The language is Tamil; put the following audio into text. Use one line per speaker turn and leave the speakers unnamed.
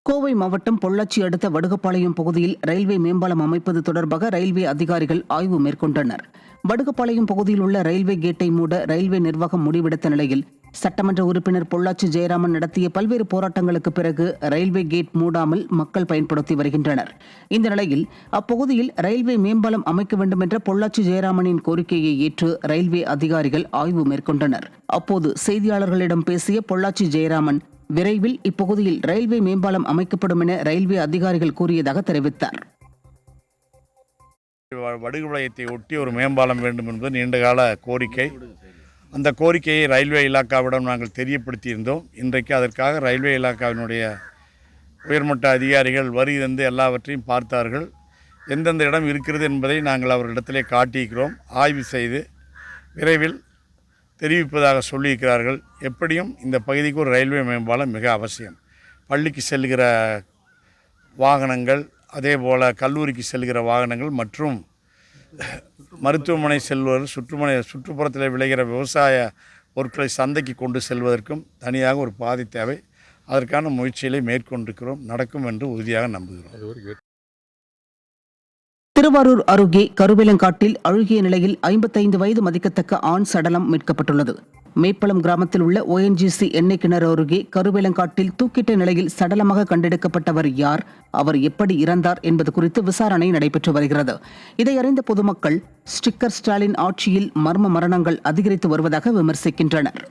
கோவை மாவட்டம் பொள்ளாச்சி அடுத்த வடுகப்பாளையம் பகுதியில் ரயில்வே மேம்பாலம் அமைப்பது தொடர்பாக ரயில்வே அதிகாரிகள் ஆய்வு மேற்கொண்டனர். வடுகப்பாளையம் பகுதியில் உள்ள ரயில்வே கேட்டை மூட ரயில்வே நிர்வாகம் முடிவெடுத்த நிலையில் சட்டமன்ற உறுப்பினர் பொள்ளாச்சி ஜெயராமன் நடத்திய பல்வேறு போராட்டங்களுக்கு பிறகு ரயில்வே கேட் மூடாமல் மக்கள் பயன்படுத்தி வருகின்றனர். இந்த நிலையில் அப்பகுதியில் ரயில்வே மேம்பாலம் அமைக்க வேண்டும் என்ற பொள்ளாச்சி ஜெயராமனின் கோரிக்கையை ஏற்று ரயில்வே அதிகாரிகள் ஆய்வு மேற்கொண்டனர். அப்போது செய்தியாளர்களிடம் பேசிய பொள்ளாச்சி ஜெயராமன் விரைவில் இப்பகுதியில் ரயில்வே மேம்பாலம் அமைக்கப்படும் என ரயில்வே அதிகாரிகள் கூறியதாக தெரிவித்தார்.
வடுகப்பாளையத்தை ஒட்டி ஒரு மேம்பாலம் வேண்டும் என்பது நீண்டகால கோரிக்கை. அந்த கோரிக்கையை ரயில்வே இலாக்காவிடம் நாங்கள் தெரியப்படுத்தியிருந்தோம். இன்றைக்கு அதற்காக ரயில்வே இலாக்காவினுடைய உயர்மட்ட அதிகாரிகள் வருகை தந்து எல்லாவற்றையும் பார்த்தார்கள். எந்தெந்த இடம் இருக்கிறது என்பதை நாங்கள் அவர்களிடத்திலே காட்டியிருக்கிறோம். ஆய்வு செய்து விரைவில் தெரிவிப்பதாக சொல்லியிருக்கிறார்கள். எப்படியும் இந்த பகுதிக்கு ஒரு ரயில்வே மேம்பாலம் மிக அவசியம். பள்ளிக்கு செல்கிற வாகனங்கள், அதே போல் கல்லூரிக்கு செல்கிற வாகனங்கள் மற்றும் மருத்துவமனை செல்வர்கள், சுற்றுப்புறத்தில் விளைகிற விவசாய பொருட்களை சந்தைக்கு கொண்டு செல்வதற்கும் தனியாக ஒரு பாதை தேவை. அதற்கான முயற்சிகளை மேற்கொண்டிருக்கிறோம். நடக்கும் என்று உறுதியாக நம்புகிறோம்.
திருவாரூர் அருகே கருவேலங்காட்டில் அழுகிய நிலையில் 55 வயது மதிக்கத்தக்க ஆண் சடலம் மீட்கப்பட்டுள்ளது. மேப்பளம் கிராமத்தில் உள்ள ONGC எண்ணெய் கிணறு அருகே கருவேலங்காட்டில் தூக்கிட்ட நிலையில் சடலமாக கண்டெடுக்கப்பட்டவர் யார், அவர் எப்படி இறந்தார் என்பது குறித்து விசாரணை நடைபெற்று வருகிறது. இதை அறிந்த பொதுமக்கள் ஸ்டிக்கர் ஸ்டாலின் ஆட்சியில் மர்ம மரணங்கள் அதிகரித்து வருவதாக விமர்சிக்கின்றனர்.